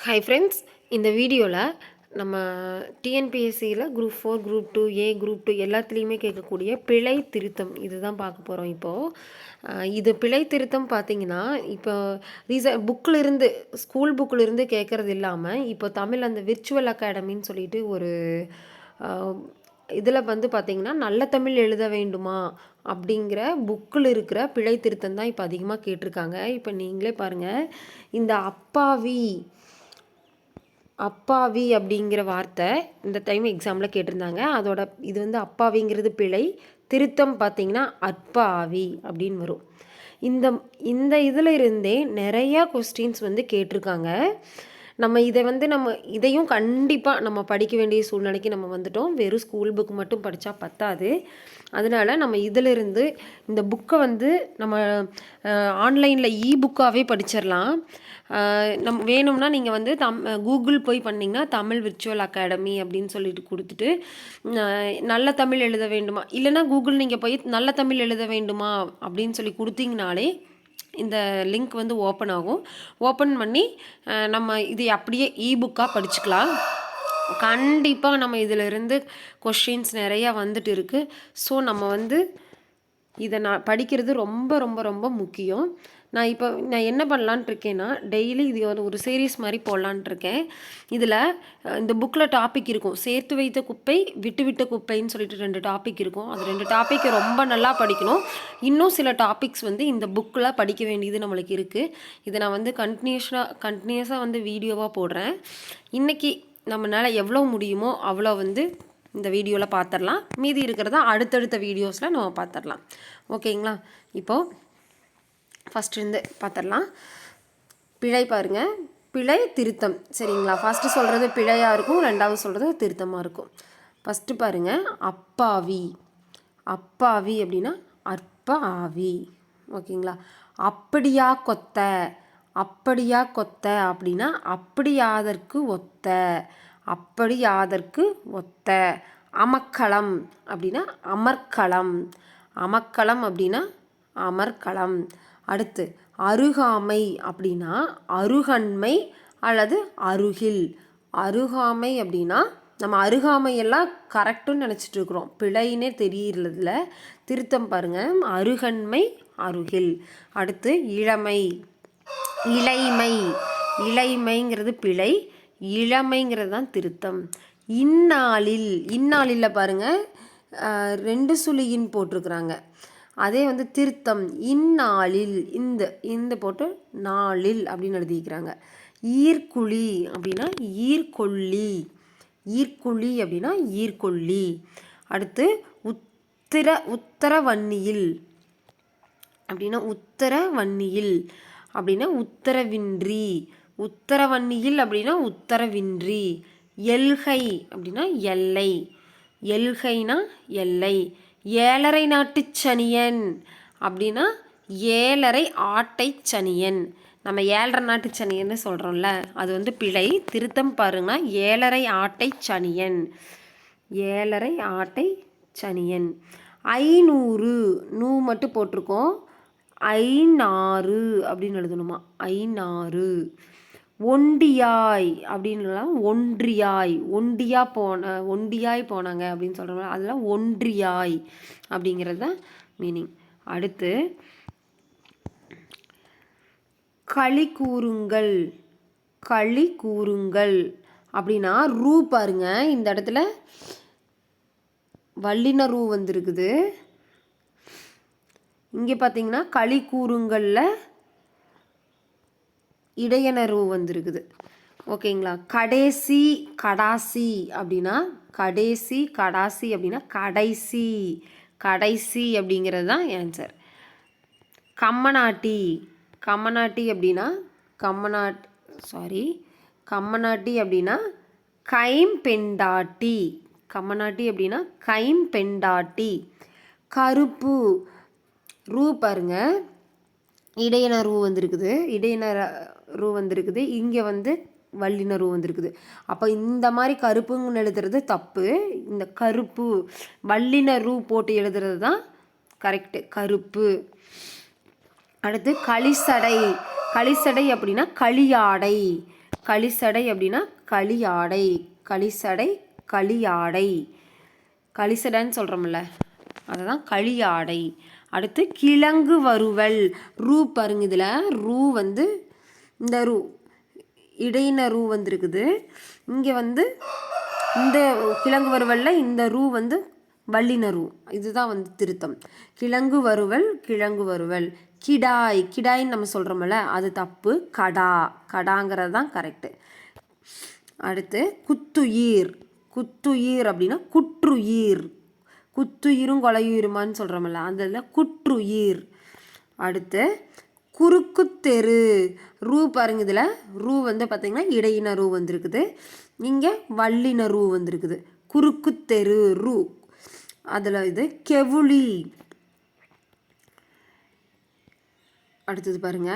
Hi friends, இந்த வீடியோவில் நம்ம டிஎன்பிஎஸ்சியில் குரூப் 4, குரூப் 2, குரூப் 2 எல்லாத்துலேயுமே கேட்கக்கூடிய பிழை திருத்தம் இதுதான் பார்க்க போகிறோம். இப்போது இது பிழை திருத்தம் பார்த்திங்கன்னா, இப்போ புக்கில் இருந்து ஸ்கூல் புக்கில் இருந்து கேட்குறது இல்லாமல் இப்போ தமிழ் அந்த விர்ச்சுவல் அகாடமின்னு சொல்லிட்டு ஒரு இதில் வந்து பார்த்திங்கன்னா, நல்ல தமிழ் எழுத வேண்டுமா அப்படிங்கிற புக்கில் இருக்கிற பிழை திருத்தம் தான் இப்போ அதிகமாக கேட்டிருக்காங்க. இப்போ நீங்களே பாருங்கள், இந்த அப்பாவி அப்படிங்கிற வார்த்தை இந்த டைம் எக்ஸாமில் கேட்டிருந்தாங்க. அதோட இது வந்து அப்பாவிங்கிறது பிழை, திருத்தம் பார்த்திங்கன்னா அப்பாவி அப்படின்னு வரும். இந்த இந்த இதில் இருந்தே நிறையா கொஸ்டின்ஸ் வந்து கேட்டிருக்காங்க. நம்ம இதையும் கண்டிப்பாக நம்ம படிக்க வேண்டிய சூழ்நிலைக்கு நம்ம வந்துட்டோம். வெறும் ஸ்கூல் புக் மட்டும் படித்தா பத்தாது. அதனால் நம்ம இதிலிருந்து இந்த புக்கை வந்து நம்ம ஆன்லைனில் புக்காகவே படிச்சிடலாம். வேணும்னா நீங்கள் வந்து கூகுள் போய் பண்ணிங்கன்னா தமிழ் விர்ச்சுவல் அகாடமி அப்படின்னு சொல்லிட்டு கொடுத்துட்டு நல்ல தமிழ் எழுத வேண்டுமா, இல்லைனா கூகுள் நீங்கள் போய் நல்ல தமிழ் எழுத வேண்டுமா அப்படின்னு சொல்லி கொடுத்தீங்கனாலே இந்த லிங்க் வந்து ஓப்பன் ஆகும். ஓப்பன் பண்ணி நம்ம இதை அப்படியே புக்காக படிச்சுக்கலாம். கண்டிப்பாக நம்ம இதிலிருந்து கொஷின்ஸ் நிறையா வந்துட்டு இருக்குது. ஸோ நம்ம வந்து இதை படிக்கிறது ரொம்ப ரொம்ப ரொம்ப முக்கியம். நான் என்ன பண்ணலான்ட்டு இருக்கேன்னா, டெய்லி இது ஒரு சீரீஸ் மாதிரி போடலான்ட்டு இருக்கேன். இதில் இந்த புக்கில் டாபிக் இருக்கும், சேர்த்து வைத்த குப்பை விட்டுவிட்ட குப்பைன்னு சொல்லிட்டு 2 டாபிக் இருக்கும். அது 2 டாப்பிக்கை ரொம்ப நல்லா படிக்கணும். இன்னும் சில டாபிக்ஸ் வந்து இந்த புக்கில் படிக்க வேண்டியது நம்மளுக்கு இருக்குது. இதை நான் வந்து கண்டினியூஸாக வந்து வீடியோவாக போடுறேன். இன்றைக்கி நம்மளால் எவ்வளோ முடியுமோ அவ்வளோ வந்து இந்த வீடியோவில் பார்த்துடலாம். மீதி இருக்கிறத அடுத்தடுத்த வீடியோஸில் நம்ம பார்த்துடலாம். ஓகேங்களா? இப்போது ஃபஸ்ட்டு இருந்து பார்த்துடலாம். பிழை பாருங்கள், பிழை திருத்தம். சரிங்களா? ஃபஸ்ட்டு சொல்கிறது பிழையாக இருக்கும், ரெண்டாவது சொல்கிறது திருத்தமாக இருக்கும். ஃபஸ்ட்டு பாருங்கள், அப்பாவி. அப்பாவி அப்படின்னா அற்ப ஆவி. ஓகேங்களா? அப்படியா கொத்த. அப்படியா கொத்த அப்படின்னா அப்படியாதற்கு ஒத்த. அப்படியாதற்கு ஒத்த. அமக்களம் அப்படின்னா அமர்க்களம். அமக்களம் அப்படின்னா அமர்க்களம். அடுத்து அருகாமை அப்படின்னா அருகன்மை அல்லது அருகில். அருகாமை அப்படின்னா நம்ம அருகாமையெல்லாம் கரெக்டுன்னு நினச்சிட்டு இருக்கிறோம், பிழைன்னே தெரியறதில்ல. திருத்தம் பாருங்கள், அருகன்மை அருகில். அடுத்து இளமை. இளைமை. இளைமைங்கிறது பிழை, இளமைங்கிறது தான் திருத்தம். இந்நாளில். இந்நாளில் பாருங்கள் 2 சுழியின் போட்டிருக்கிறாங்க. அதே வந்து திருத்தம் இந்நாளில் இந்த போட்டு நாளில் அப்படின்னு எழுதிக்கிறாங்க. ஈர்க்குழி அப்படின்னா ஈர்கொல்லி. ஈர்க்குழி அப்படின்னா ஈர்கொல்லி. அடுத்து உத்தரவன்னியில் அப்படின்னா உத்தரவன்னியில் அப்படின்னா உத்தரவின்றி. உத்தரவன்னியில் அப்படின்னா உத்தரவின்றி. எல்கை அப்படின்னா எல்லை. எல்கைனா எல்லை. ஏழரை நாட்டு சனியன் அப்படின்னா ஏழரை ஆட்டை சனியன். நம்ம 7.5 நாட்டு சனியன்னு சொல்கிறோம்ல, அது வந்து பிழை. திருத்தம் பாருங்கன்னா ஏழரை ஆட்டை சனியன். ஏழரை ஆட்டை சனியன். 500 மட்டும் போட்டிருக்கோம், 5 அப்படின்னு எழுதணுமா, 5. ஒண்டியாய் அப்படின்லாம் ஒன்றியாய். ஒண்டியாய் போனாங்க அப்படின்னு சொல்கிறோம்ல, அதெல்லாம் ஒன்றியாய் அப்படிங்கிறது தான் மீனிங். அடுத்து களி கூறுங்கள். களி கூறுங்கள் அப்படின்னா ரூ பாருங்க, இந்த இடத்துல வல்லின ரூ வந்துருக்குது. இங்கே பார்த்தீங்கன்னா களி கூறுங்களில் இடையன ரூ வந்துருக்குது. ஓகேங்களா? கடைசி கடாசி அப்படின்னா கடைசி, கடாசி அப்படின்னா கடைசி. கடைசி அப்படிங்கிறது தான் ஆன்சர். கம்மநாட்டி. கம்மநாட்டி அப்படின்னா கம்மநாட்டி அப்படின்னா கைம்பெண்டாட்டி. கம்மநாட்டி அப்படின்னா கைம்பெண்டாட்டி. கருப்பு. ரூ பாருங்க, இடையன ரூ வந்திருக்குது. இங்கே வந்து வல்லின ரூ வந்திருக்குது. அப்போ இந்த மாதிரி கருப்புன்னு எழுதுறது தப்பு. இந்த கருப்பு வல்லின ரூ போட்டு எழுதுறது தான் கரெக்டு, கருப்பு. அடுத்து களிசடை. களிசடை அப்படின்னா களியாடை. களிசடை அப்படின்னா களியாடை. களிசடை களியாடை. களிசடைன்னு சொல்கிறோம்ல அதுதான் களியாடை. அடுத்து கிழங்கு வறுவல். ரூ பாருங்க, இதில் ரூ வந்து இந்த ரூ இடையின ரூ வந்துருக்குது. இங்கே வந்து இந்த கிழங்கு வறுவலில் இந்த ரூ வந்து வல்லின ரூ. இதுதான் வந்து திருத்தம். கிழங்கு வறுவல் கிழங்கு வறுவல். கிடாய் கிடாய்ன்னு நம்ம சொல்கிறோம்ல அது தப்பு. கடா கடாங்கிறது தான் கரெக்டு. அடுத்து குத்துயிர். குத்துயிர் அப்படின்னா குற்றுயிர். குத்துயிரும் கொலையுயிருமான்னு சொல்கிறோம்ல அதில் குற்றுயிர். அடுத்து குறுக்கு தெரு. ரூ பாருங்க, இதில் ரூ வந்து பார்த்திங்கன்னா இடையின ரூ வந்திருக்குது, இங்கே வல்லின ரூ வந்திருக்குது. குறுக்கு தெரு ரூ. அதில் இது கெவுளி. அடுத்தது பாருங்க,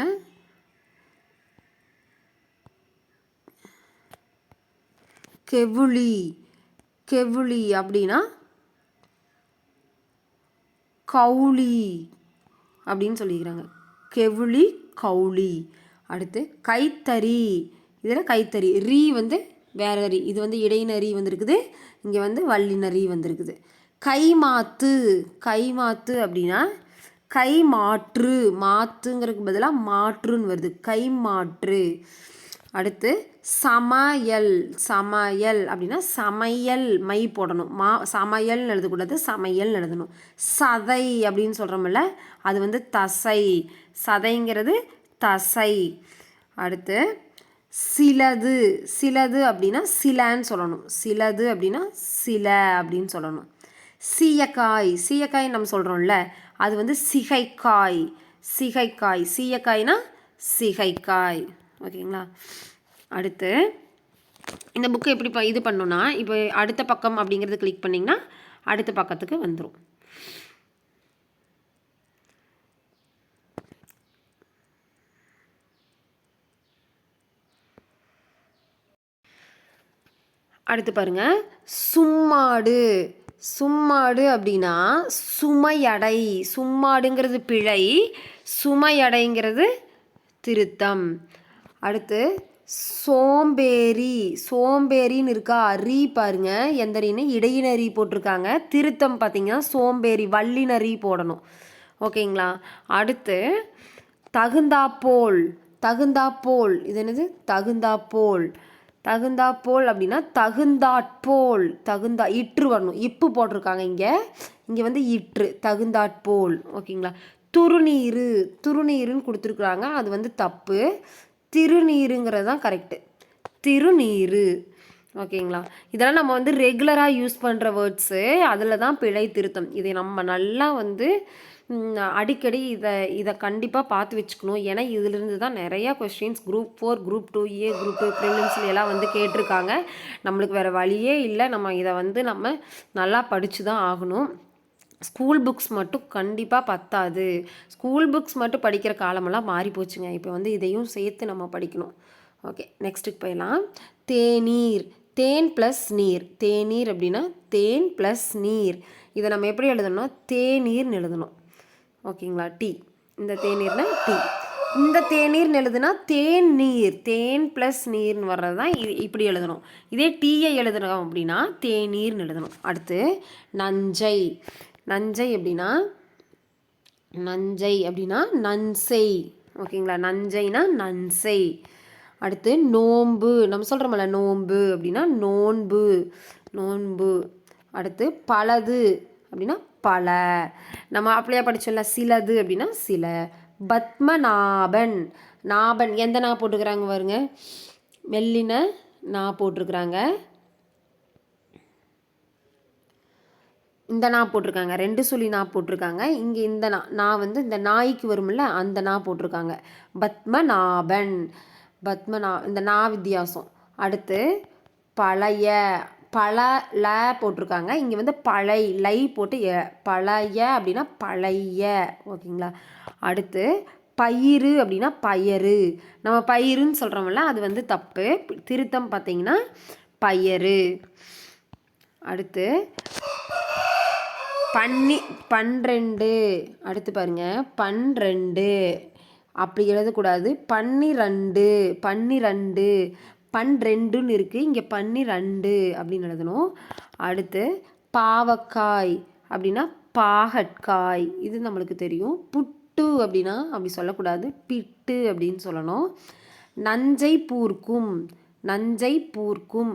கெவுளி. கெவுளி அப்படின்னா கவுளி அப்படின்னு சொல்லிக்கிறாங்க. கெவுளி கவுளி. அடுத்து கைத்தறி. இதில் கைத்தறி ரீ வந்து வேற ரீ, இது வந்து இடையின ரீ வந்திருக்குது, இங்கே வந்து வல்லின ரீ வந்திருக்குது. கைமாத்து. கைமாத்து அப்படின்னா கை மாற்று. மாற்றுங்கிறதுக்கு பதிலாக மாற்றுன்னு வருது. கைமாற்று. அடுத்து சமையல். சமையல் அப்படின்னா சமையல் மை போடணும். சமையல்னு எழுதக்கூடாது, சமையல் எழுதணும். சதை அப்படின்னு சொல்கிறோம்ல அது வந்து தசை. சதைங்கிறது தசை. அடுத்து சிலது. சிலது அப்படின்னா சிலன்னு சொல்லணும். சிலது அப்படின்னா சில அப்படின்னு சொல்லணும். சீயக்காய். சீயக்காய் நம்ம சொல்கிறோம்ல அது வந்து சிகைக்காய். சிகைக்காய். சீயக்காய்னா சிகைக்காய். ஓகேங்களா. அடுத்து இந்த புக்கு எப்படி இது பண்ணணும்னா, இப்போ அடுத்த பக்கம் அப்படிங்கிறது கிளிக் பண்ணிங்கன்னா அடுத்த பக்கத்துக்கு வந்துடும். அடுத்து பாருங்க, சும்மாடு. சும்மாடு அப்படின்னா சுமையடை. சும்மாடுங்கிறது பிழை, சுமையடைங்கிறது திருத்தம். அடுத்து சோம்பேறி. சோம்பேறின்னு இருக்கா, ரீ பாருங்க எந்த ரீன்னு இடையின ரீ போட்டிருக்காங்க. திருத்தம் பார்த்தீங்கன்னா சோம்பேறி வல்லின ரீ போடணும். ஓகேங்களா. அடுத்து தகுந்தாப்போல். தகுந்தாப்போல் இது என்னது, தகுந்தாப்போல். தகுந்தாப்போல் அப்படின்னா தகுந்தாட்போல். தகுந்தா இற்று வரணும், இப்பு போட்டிருக்காங்க இங்கே, இங்கே வந்து இற்று. தகுந்தாட்போல். ஓகேங்களா. துருநீரு. துருநீருன்னு கொடுத்துருக்குறாங்க அது வந்து தப்பு. திருநீருங்கிறது தான் கரெக்டு. திருநீரு. ஓகேங்களா. இதெல்லாம் நம்ம வந்து ரெகுலராக யூஸ் பண்ணுற வேர்ட்ஸு, அதில் தான் பிழை திருத்தம். இதை நம்ம நல்லா வந்து அடிக்கடி இதை கண்டிப்பாக பார்த்து வச்சுக்கணும். ஏன்னா இதிலிருந்து தான் நிறையா questions group 4 group 2A group 2 ப்ரிலிம்ஸ்ல எல்லாம் வந்து கேட்டிருக்காங்க. நம்மளுக்கு வேறு வழியே இல்லை, நம்ம இதை வந்து நம்ம நல்லா படித்து தான் ஆகணும். ஸ்கூல் புக்ஸ் மட்டும் கண்டிப்பாக பத்தாது. ஸ்கூல் புக்ஸ் மட்டும் படிக்கிற காலமெல்லாம் மாறி போச்சுங்க. இப்போ வந்து இதையும் சேர்த்து நம்ம படிக்கணும். ஓகே, நெக்ஸ்ட்டுக்கு போயிடலாம். தேநீர். தேன் ப்ளஸ் நீர். தேநீர் அப்படின்னா தேன் ப்ளஸ் நீர். இதை நம்ம எப்படி எழுதணும்னா தேநீர்னு எழுதணும். ஓகேங்களா. டீ. இந்த தேநீர்னா டீ. இந்த தேநீர்னு எழுதுனா தேன் நீர். தேன் ப்ளஸ் நீர்னு வர்றது தான் இப்படி எழுதணும். இதே டீயை எழுதணும் அப்படின்னா தேநீர்னு எழுதணும். அடுத்து நஞ்சை. நஞ்சை அப்படின்னா நஞ்சை அப்படின்னா நன்செய். ஓகேங்களா. நஞ்சைனா நன்செய். அடுத்து நோன்பு. நம்ம சொல்கிறோம்ல நோன்பு அப்படின்னா நோன்பு. நோன்பு. அடுத்து பலது அப்படின்னா பல. நம்ம அப்படியே படிச்சோம்ல சிலது அப்படின்னா சில. பத்மநாபன். நாபன் எந்த நா போட்டுக்கிறாங்க பாருங்க, மெல்லின நா போட்டிருக்கிறாங்க. இந்த நா போட்டிருக்காங்க, 2 சுழி நா போட்டிருக்காங்க. இங்கே இந்த நா வந்து இந்த நாய்க்கு வரும்ல அந்த நா போட்டிருக்காங்க. பத்மநாபன். இந்த நா வித்தியாசம். அடுத்து பழைய. பல ல போட்டிருக்காங்க, இங்கே வந்து பழை லை போட்டு பழைய அப்படின்னா பழைய. ஓகேங்களா. அடுத்து பயிறு அப்படின்னா பயறு. நம்ம பயிருன்னு சொல்கிறோம்ல அது வந்து தப்பு. திருத்தம் பார்த்தீங்கன்னா பயறு. அடுத்து 12. அடுத்து பாருங்க 12 அப்படி எழுதக்கூடாது. 12. 12. பன்னிரெண்டுன்னு இருக்குது, இங்கே 12 அப்படின்னு எழுதணும். அடுத்து பாவக்காய் அப்படின்னா பாகற்காய், இது நம்மளுக்கு தெரியும். புட்டு அப்படின்னா அப்படி சொல்லக்கூடாது, பிட்டு அப்படின்னு சொல்லணும். நஞ்சை பூர்க்கும், நஞ்சை பூர்க்கும்,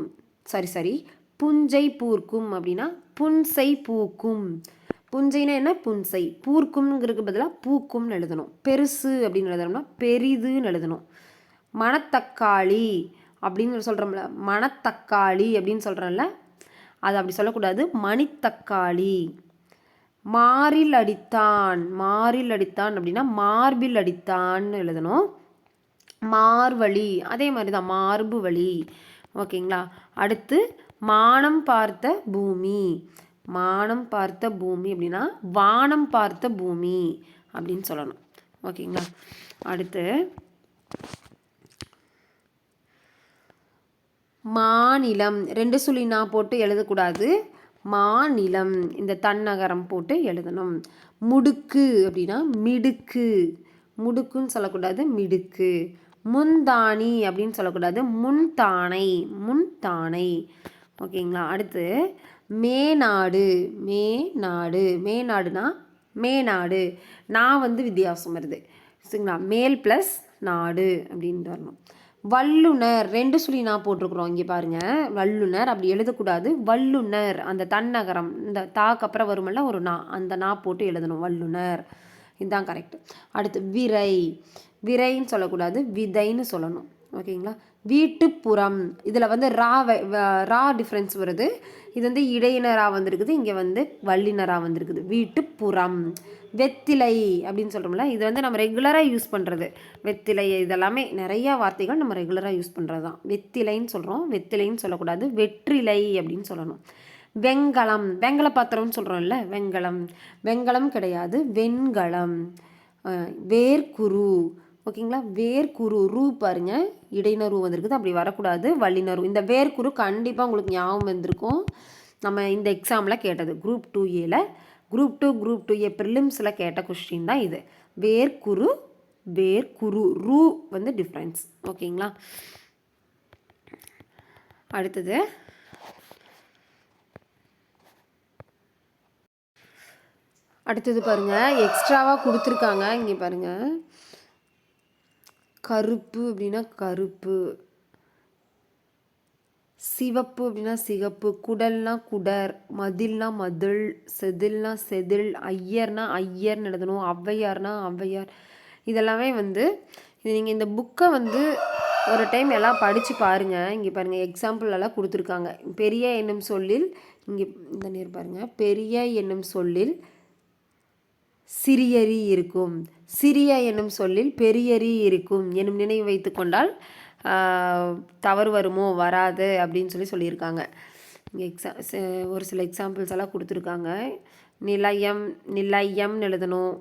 சரி புஞ்சை பூர்க்கும் அப்படின்னா புன்சை பூக்கும். புஞ்சைனா என்ன? புன்சை. பூர்க்கும்ங்கிறதுக்கு பதிலாக பூக்கும்னு எழுதணும். பெருசு அப்படின்னு எழுதணும்னா பெரிதுன்னு எழுதணும். மணத்தக்காளி அப்படின்னு சொல்கிறோம்ல, மணத்தக்காளி அப்படின்னு சொல்கிறோம்ல, அது அப்படி சொல்லக்கூடாது, மணித்தக்காளி. மாரில் அடித்தான், மாரில் அடித்தான் அப்படின்னா மார்பில் அடித்தான்னு எழுதணும். மார்வழி, அதே மாதிரி தான், மார்பு வழி. ஓகேங்களா? அடுத்து மானம் பார்த்த பூமி, மானம் பார்த்த பூமி அப்படின்னா வானம் பார்த்த பூமி அப்படின்னு சொல்லணும். ஓகேங்களா? அடுத்து மாநிலம், 2 சுழி நான் போட்டு எழுதக்கூடாது, மாநிலம் இந்த தன்னகரம் போட்டு எழுதணும். முடுக்கு அப்படின்னா மிடுக்கு, முடுக்குன்னு சொல்லக்கூடாது, மிடுக்கு. முன்தானி அப்படின்னு சொல்லக்கூடாது, முன்தானை, முன்தானை. ஓகேங்களா? அடுத்து மேநாடு, மேநாடு, மேநாடுனா மேநாடு, நான் வந்து வித்தியாசம் வருது சரிங்களா, மேல் ப்ளஸ் நாடு அப்படின்னு வரணும். வல்லுனர், 2 சுழி நான் போட்டிருக்கிறோம், இங்கே பாருங்கள். வல்லுனர் அப்படி எழுதக்கூடாது, வல்லுனர் அந்த தன்னகரம் இந்த தாக்கு அப்புறம் வருமல்ல ஒரு நா, அந்த நா போட்டு எழுதணும், வல்லுனர். இதுதான் கரெக்ட். அடுத்து விரை, விரைன்னு சொல்லக்கூடாது, விதைன்னு சொல்லணும். ஓகேங்களா? வீட்டுப்புறம், இதில் வந்து ரா டிஃப்ரென்ஸ் வருது. இது வந்து இடையினராக வந்திருக்குது, இங்கே வந்து வல்லினராக வந்திருக்குது. வீட்டுப்புறம். வெத்திலை அப்படின்னு சொல்கிறோம்ல, இது வந்து நம்ம ரெகுலராக யூஸ் பண்ணுறது. வெத்திலை இதெல்லாமே நிறையா வார்த்தைகள் நம்ம ரெகுலராக யூஸ் பண்ணுறது தான். வெத்திலைன்னு சொல்கிறோம், வெத்திலைன்னு சொல்லக்கூடாது, வெற்றிலை அப்படின்னு சொல்லணும். வெண்கலம், வெண்கல பாத்திரம்னு சொல்கிறோம்ல, வெண்கலம், வெண்கலம் கிடையாது, வெண்கலம். வேர்க்குரு, ஓகேங்களா? வேர்க்குரு, ரூ பாருங்க, இடையினரு வந்திருக்குது, அப்படி வரக்கூடாது, வல்லினரு. இந்த வேர்க்குரு கண்டிப்பாக உங்களுக்கு ஞாபகம் வந்திருக்கும், நம்ம இந்த எக்ஸாமில் கேட்டது குரூப் 2A, குரூப் 2A ப்ரிலிம்ஸில் கேட்ட கொஸ்டின் தான் இது. வேர்க்குரு, வேர்க்குரு, ரூ வந்து டிஃப்ரென்ஸ். ஓகேங்களா? அடுத்தது பாருங்கள், எக்ஸ்ட்ராவாக கொடுத்துருக்காங்க, இங்கே பாருங்கள். கருப்பு அப்படின்னா கருப்பு, சிவப்பு அப்படின்னா சிகப்பு, குடல்னா குடர், மதில்னா மதில், செதில்னா செதில், ஐயர்னா ஐயர்னு எழுதணும், ஔவையார்னா ஔவையார். இதெல்லாமே வந்து இது நீங்கள் இந்த புக்கை வந்து ஒரு டைம் எல்லாம் படித்து பாருங்கள். இங்கே பாருங்கள், எக்ஸாம்பிள் எல்லாம் கொடுத்துருக்காங்க. பெரிய என்னும் சொல்லில், இங்கே இந்த நேர் பாருங்கள், பெரிய என்னும் சொல்லில் சிறியரி இருக்கும், சிறிய என்னும் சொல்லில் பெரியரி இருக்கும் எனும் நினைவு வைத்து கொண்டால் தவறு வருமோ வராது அப்படின்னு சொல்லியிருக்காங்க. இங்கே ஒரு சில எக்ஸாம்பிள்ஸ் எல்லாம் கொடுத்துருக்காங்க. நிலையம், நிலையம்னு எழுதணும்.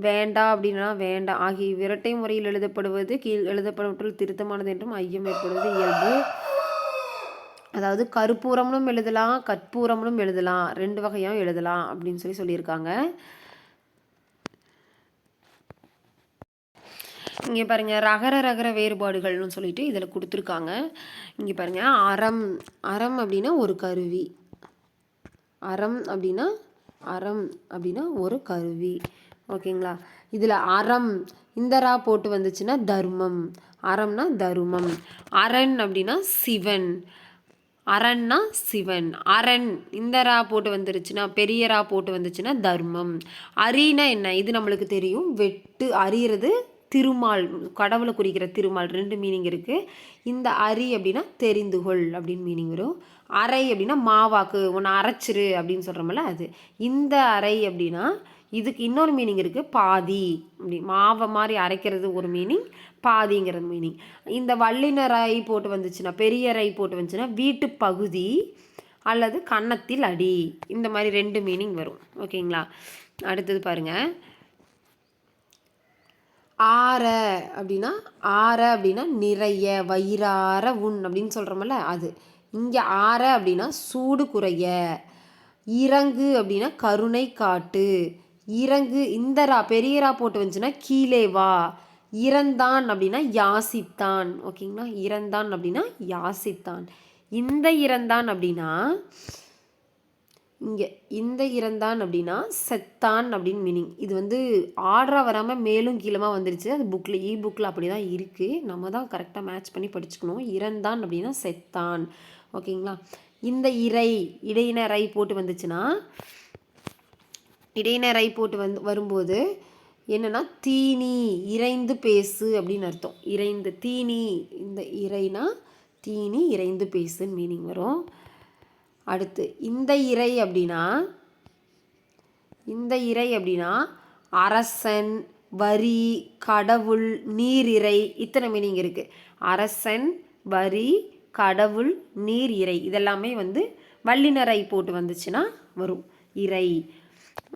வேண்டா அப்படின்னா வேண்டாம் ஆகிய விரட்டை முறையில் எழுதப்படுவது கீழ் எழுதப்படவற்றில் திருத்தமானது என்றும் ஐயம் ஏற்படுவது இயல்பு. அதாவது கருப்பூரம்னும் எழுதலாம், கற்பூரம்னும் எழுதலாம், 2 வகையாகவும் எழுதலாம் அப்படின்னு சொல்லியிருக்காங்க. இங்கே பாருங்கள், ரகர வேறுபாடுகள்னு சொல்லிட்டு இதில் கொடுத்துருக்காங்க. இங்கே பாருங்கள், அறம், அறம் அப்படின்னா ஒரு கருவி, அறம் அப்படின்னா ஒரு கருவி. ஓகேங்களா? இதில் அறம் இந்த ரா போட்டு வந்துச்சுன்னா தர்மம், அறம்னா தர்மம். அரண் அப்படின்னா சிவன், அரண்னா சிவன். அரண் இந்த ரா போட்டு வந்துருச்சுன்னா, பெரிய ரா போட்டு வந்துச்சுன்னா தர்மம். அரினா என்ன? இது நம்மளுக்கு தெரியும், வெட்டு, அறிகிறது திருமால், கடவுளை குறிக்கிற திருமால், 2 மீனிங் இருக்குது. இந்த அரி அப்படின்னா தெரிந்துகொள் அப்படின்னு மீனிங் வரும். அரை அப்படின்னா மாவாக்கு, ஒன்று அரைச்சிரு அப்படின்னு சொல்கிறோம்ல அது. இந்த அரை அப்படின்னா இதுக்கு இன்னொரு மீனிங் இருக்குது, பாதி. அப்படி மாவை மாதிரி அரைக்கிறது ஒரு மீனிங், பாதிங்கிறது மீனிங். இந்த வல்லினரை போட்டு வந்துச்சுன்னா, பெரிய ரை போட்டு வந்துச்சுன்னா வீட்டு பகுதி அல்லது கன்னத்தில் அடி, இந்த மாதிரி 2 மீனிங் வரும். ஓகேங்களா? அடுத்தது பாருங்கள், ஆற அப்படின்னா நிறைய, வயிறார உண் அப்படின்னு சொல்கிறோம்ல அது. இங்கே ஆற அப்படின்னா சூடு குறைய. இறங்கு அப்படின்னா கருணை காட்டு. இறங்கு இந்த ரா பெரிய ரா போட்டு வந்துச்சுன்னா கீழே வா. இறந்தான் அப்படின்னா யாசித்தான். ஓகேங்களா, இறந்தான் அப்படின்னா யாசித்தான். இந்த இறந்தான் அப்படின்னா இங்கே இந்த இறந்தான் அப்படின்னா செத்தான் அப்படின்னு மீனிங். இது வந்து ஆர்டராக வராமல் மேலும் கீழமா வந்துருச்சு. அது புக்கில் புக்கில் அப்படி தான் இருக்குது. நம்ம தான் கரெக்டாக மேட்ச் பண்ணி படிச்சுக்கணும். இறந்தான் அப்படின்னா செத்தான். ஓகேங்களா, இந்த இடையினரை போட்டு வந்துச்சுன்னா இடையினரை போட்டு வரும்போது என்னென்னா தீனி இறைந்து பேசு அப்படின்னு அர்த்தம். இறைந்து தீனி, இந்த இறைனா தீனி இறைந்து பேசுன்னு மீனிங் வரும். அடுத்து இந்த இறை அப்படின்னா அரசன், வரி, கடவுள், நீர் இறை, இத்தனை மீனிங் இருக்குது. அரசன், வரி, கடவுள், நீர் இறை இதெல்லாமே வந்து வல்லினரை போட்டு வந்துச்சுன்னா வரும் இறை.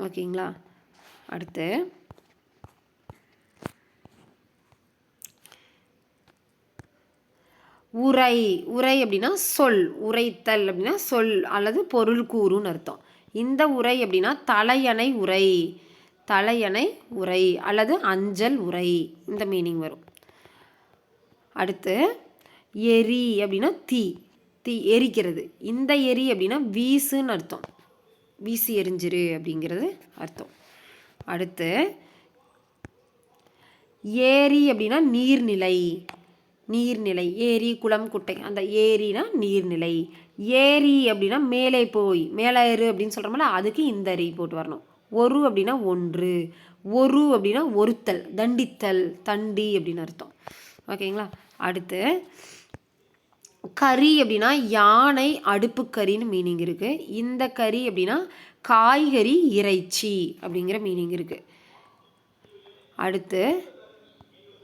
ஓகேங்களா, அடுத்து உரை. உரை அப்படின்னா சொல். உரைத்தல் அப்படின்னா சொல் அல்லது பொருள் கூறுன்னு அர்த்தம். இந்த உரை அப்படின்னா தலையணை உரை. தலையணை உரை அல்லது அஞ்சல் உரை, இந்த மீனிங் வரும். அடுத்து எரி அப்படின்னா தீ. தீ எரிக்கிறது. இந்த எரி அப்படின்னா வீசுன்னு அர்த்தம். வீசி எரிஞ்சிரு அப்படிங்கிறது அர்த்தம். அடுத்து ஏரி அப்படின்னா நீர்நிலை. நீர்நிலை, ஏரி, குளம், குட்டை, அந்த ஏரினா நீர்நிலை. ஏரி அப்படின்னா மேலே போய் மேலே ஏறு அப்படின்னு சொல்கிறோம்ல, அதுக்கு இந்த எரி போட்டு வரணும். ஒரு அப்படின்னா ஒன்று. ஒரு அப்படின்னா ஒருத்தல், தண்டித்தல், தண்டி அப்படின்னு அர்த்தம். ஓகேங்களா, அடுத்து கறி அப்படின்னா யானை அடுப்பு கறின்னு மீனிங் இருக்குது. இந்த கறி அப்படின்னா காய்கறி இறைச்சி அப்படிங்கிற மீனிங் இருக்குது. அடுத்து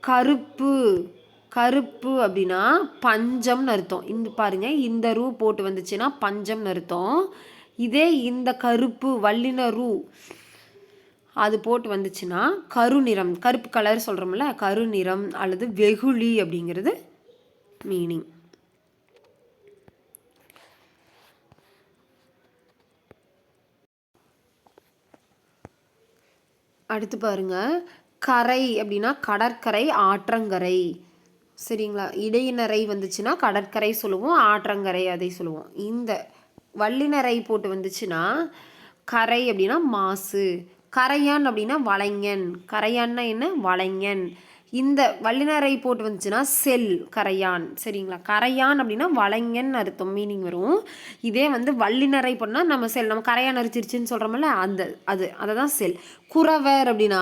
கருப்பு. கருப்பு அப்படின்னா பஞ்சம்னு அர்த்தம். இந்த பாருங்க, இந்த ரூ போட்டு வந்துச்சுன்னா பஞ்சம்னு அர்த்தம். இதே இந்த கருப்பு வல்லின ரூ அது போட்டு வந்துச்சுன்னா கருநிறம், கருப்பு கலர் சொல்கிறோம்ல, கருநிறம் அல்லது வெகுளி அப்படிங்கிறது மீனிங். அடுத்து பாருங்க, கரை அப்படின்னா கடற்கரை, ஆற்றங்கரை. சரிங்களா, இடையினரை வந்துச்சுன்னா கடற்கரை சொல்லுவோம், ஆற்றங்கரை அதை சொல்லுவோம். இந்த வல்லினரை போட்டு வந்துச்சுன்னா கரை அப்படின்னா மாசு. கரையான் அப்படின்னா வளைஞன். கரையான்னா என்ன, வளைஞன். இந்த வல்லினரை போட்டு வந்துச்சுன்னா செல், கரையான். சரிங்களா, கரையான் அப்படின்னா வளைஞன் அர்த்தம், மீனிங் வரும். இதே வந்து வல்லினரை பண்ணால் நம்ம செல், நம்ம கரையான் அரிச்சிருச்சுன்னு சொல்கிறோம்ல, அதை தான் செல். குறவர் அப்படின்னா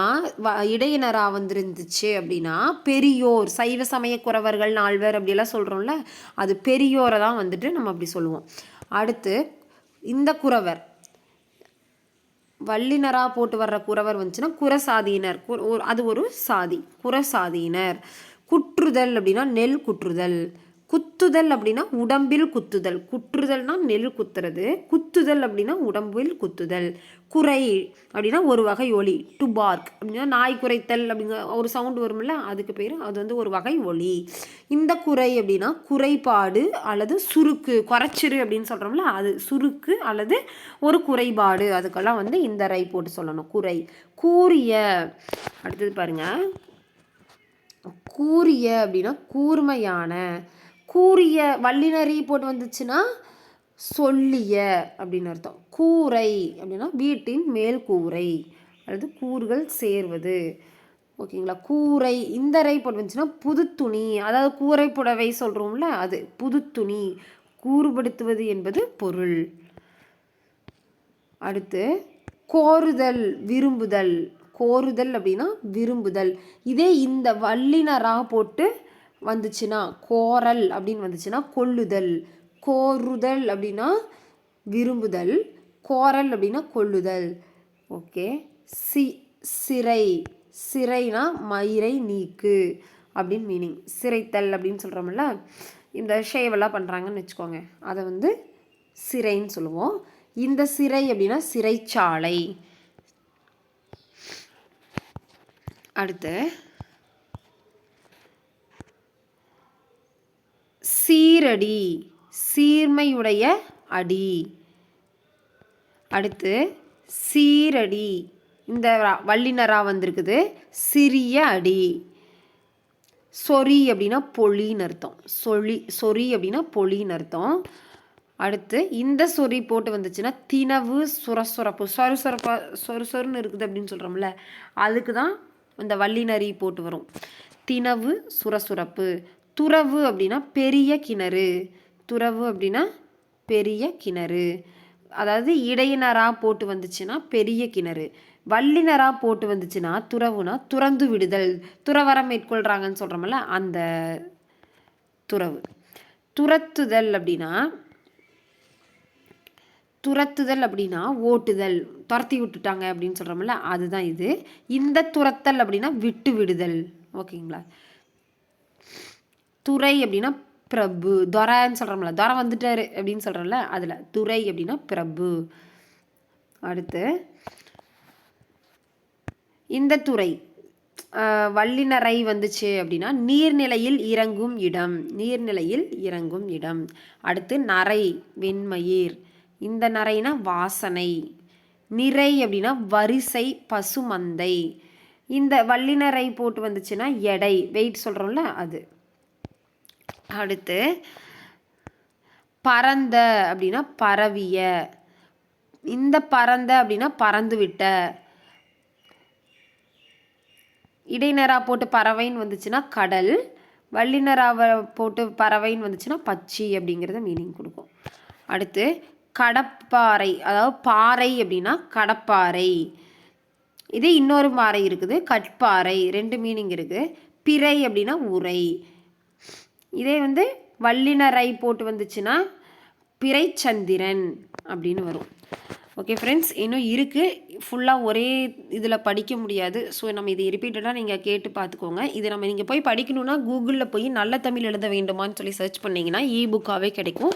இடையினராக வந்துருந்துச்சு அப்படின்னா பெரியோர், சைவ சமய குறவர்கள், நால்வர் அப்படியெல்லாம் சொல்கிறோம்ல, அது பெரியோரை தான் வந்துட்டு நம்ம அப்படி சொல்லுவோம். அடுத்து இந்த குறவர் வல்லினராக போட்டு வர்ற குறவர் வந்துச்சுன்னா குறசாதியினர், அது ஒரு சாதி, குறசாதியினர். குற்றுதல் அப்படின்னா நெல் குற்றுதல். குத்துதல் அப்படின்னா உடம்பில் குத்துதல். குற்றுதல்னா நெல் குத்துறது, குத்துதல் அப்படின்னா உடம்பில் குத்துதல். குறை அப்படின்னா ஒரு வகை ஒலி, டு பார்க் அப்படின்னா நாய் குறைத்தல் அப்படிங்கிற ஒரு சவுண்டு வரும்ல, அதுக்கு பேர், அது வந்து ஒரு வகை ஒலி. இந்த குறை அப்படின்னா குறைபாடு அல்லது சுருக்கு, குறைச்சிரு அப்படின்னு சொல்கிறோம்ல, அது சுருக்கு அல்லது ஒரு குறைபாடு, அதுக்கெல்லாம் வந்து இந்த ரை போட்டு சொல்லணும், குறை. கூரிய. அடுத்தது பாருங்க, கூரிய அப்படின்னா கூர்மையான. கூரிய வல்லினரி போட்டு வந்துச்சுன்னா சொல்லிய அப்படின்னு அர்த்தம். கூரை அப்படின்னா வீட்டின் மேல் கூரை அல்லது கூறுகள் சேர்வது. ஓகேங்களா, கூரை. இந்த ரை போட்டு வந்துச்சுன்னா புது துணி, அதாவது கூரை புடவை சொல்கிறோம்ல, அது புது துணி. கூறுபடுத்துவது என்பது பொருள். அடுத்து கோருதல், விரும்புதல். கோருதல் அப்படின்னா விரும்புதல். இதே இந்த வல்லினரா போட்டு வந்துச்சுன்னா கோரல் அப்படின்னு வந்துச்சுன்னா கொல்லுதல். கோருதல் அப்படின்னா விரும்புதல், கோரல் அப்படின்னா கொல்லுதல். ஓகே, சிறை. சிறைனா மயிரை நீக்கு அப்படின்னு மீனிங். சிறைத்தல் அப்படின்னு சொல்கிறோம்ல, இந்த ஷேவெல்லாம் பண்ணுறாங்கன்னு வச்சுக்கோங்க, அதை வந்து சிறைன்னு சொல்லுவோம். இந்த சிறை அப்படின்னா சிறைச்சாலை. அடுத்து சீரடி, சீர்மையுடைய அடி. அடுத்து சீரடி, இந்த வல்லினரா வந்திருக்குது, சிறிய அடி. சொறி அப்படின்னா பொழின்னு அர்த்தம். சொறி அப்படின்னா பொழின்னு அர்த்தம். அடுத்து இந்த சொறி போட்டு வந்துச்சுன்னா தினவு சுரசுரப்பு, சொறுன்னு இருக்குது அப்படின்னு சொல்கிறோம்ல, அதுக்கு தான் இந்த வல்லினரி போட்டு வரும். தினவு சுரசுரப்பு. துறவு அப்படின்னா பெரிய கிணறு. துறவு அப்படின்னா பெரிய கிணறு. அதாவது இடையினரா போட்டு வந்துச்சுன்னா பெரிய கிணறு. வல்லினரா போட்டு வந்துச்சுன்னா துறவுனா துறந்து விடுதல், துறவரம் மேற்கொள்கிறாங்கன்னு சொல்கிறோம்ல அந்த துறவு. துரத்துதல் அப்படின்னா ஓட்டுதல், துரத்தி விட்டுட்டாங்க அப்படின்னு சொல்கிறோம்ல அதுதான் இது. இந்த துரத்தல் அப்படின்னா விட்டு விடுதல். ஓகேங்களா. துறை அப்படின்னா பிரபு, துரைன்னு சொல்கிறோம்ல, துரை வந்துட்டாரு அப்படின்னு சொல்கிறோம்ல அதில் துறை அப்படின்னா பிரபு. அடுத்து இந்த துறை வல்லினரை வந்துச்சு அப்படின்னா நீர்நிலையில் இறங்கும் இடம், நீர்நிலையில் இறங்கும் இடம். அடுத்து நரை வெண்மயிர், இந்த நரைனா வாசனை. நிறை அப்படின்னா வரிசை பசுமந்தை. இந்த வல்லினரை போட்டு வந்துச்சுன்னா எடை, வெயிட் சொல்கிறோம்ல அது. அடுத்து பரந்த அப்படின்னா பரவிய, இந்த பரந்த அப்படின்னா பறந்து விட்ட. இடைநரா போட்டு பறவைன்னு வந்துச்சுன்னா கடல், வல்லினராவை போட்டு பறவைன்னு வந்துச்சுன்னா பச்சி அப்படிங்கிறத மீனிங் கொடுக்கும். அடுத்து கடப்பாறை, அதாவது பாறை அப்படின்னா கடப்பாறை. இதே இன்னொரு பாறை இருக்குது கட்பாறை, 2 மீனிங் இருக்குது. பிறை அப்படின்னா உரை. இதே வந்து வல்லினரை போட்டு வந்துச்சுன்னா பிறைச்சந்திரன் அப்படின்னு வரும். ஓகே ஃப்ரெண்ட்ஸ், இன்னும் இருக்குது, ஃபுல்லாக ஒரே இதில் படிக்க முடியாது. ஸோ நம்ம இதை ரிப்பீட்டடாக நீங்கள் கேட்டு பார்த்துக்கோங்க. இது நம்ம நீங்கள் போய் படிக்கணுன்னா கூகுளில் போய் நல்ல தமிழ் எழுத வேண்டுமான்னு சொல்லி சர்ச் பண்ணிங்கன்னா புக்காகவே கிடைக்கும்.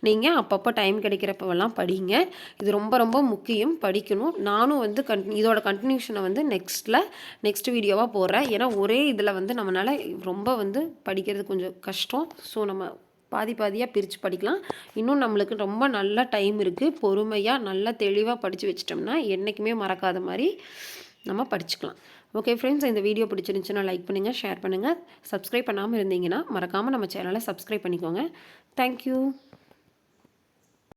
நீங்கள் அப்பப்போ டைம் கிடைக்கிறப்பெல்லாம் படிங்க. இது ரொம்ப ரொம்ப முக்கியம், படிக்கணும். நானும் வந்து இதோட கண்டினியூஷனை வந்து நெக்ஸ்ட் வீடியோவாக போடுறேன். ஏன்னா ஒரே இதில் வந்து நம்மளால் ரொம்ப வந்து படிக்கிறது கொஞ்சம் கஷ்டம். ஸோ நம்ம பாதியாக பிரித்து படிக்கலாம். இன்னும் நம்மளுக்கு ரொம்ப நல்ல டைம் இருக்குது. பொறுமையாக நல்லா தெளிவாக படித்து வச்சிட்டோம்னா என்றைக்குமே மறக்காத மாதிரி நம்ம படிச்சுக்கலாம். ஓகே ஃப்ரெண்ட்ஸ், இந்த வீடியோ பிடிச்சிருந்துச்சுன்னா லைக் பண்ணுங்கள், ஷேர் பண்ணுங்கள். சப்ஸ்கிரைப் பண்ணாமல் இருந்தீங்கன்னா மறக்காமல் நம்ம சேனலை சப்ஸ்கிரைப் பண்ணிக்கோங்க. தேங்க்யூ.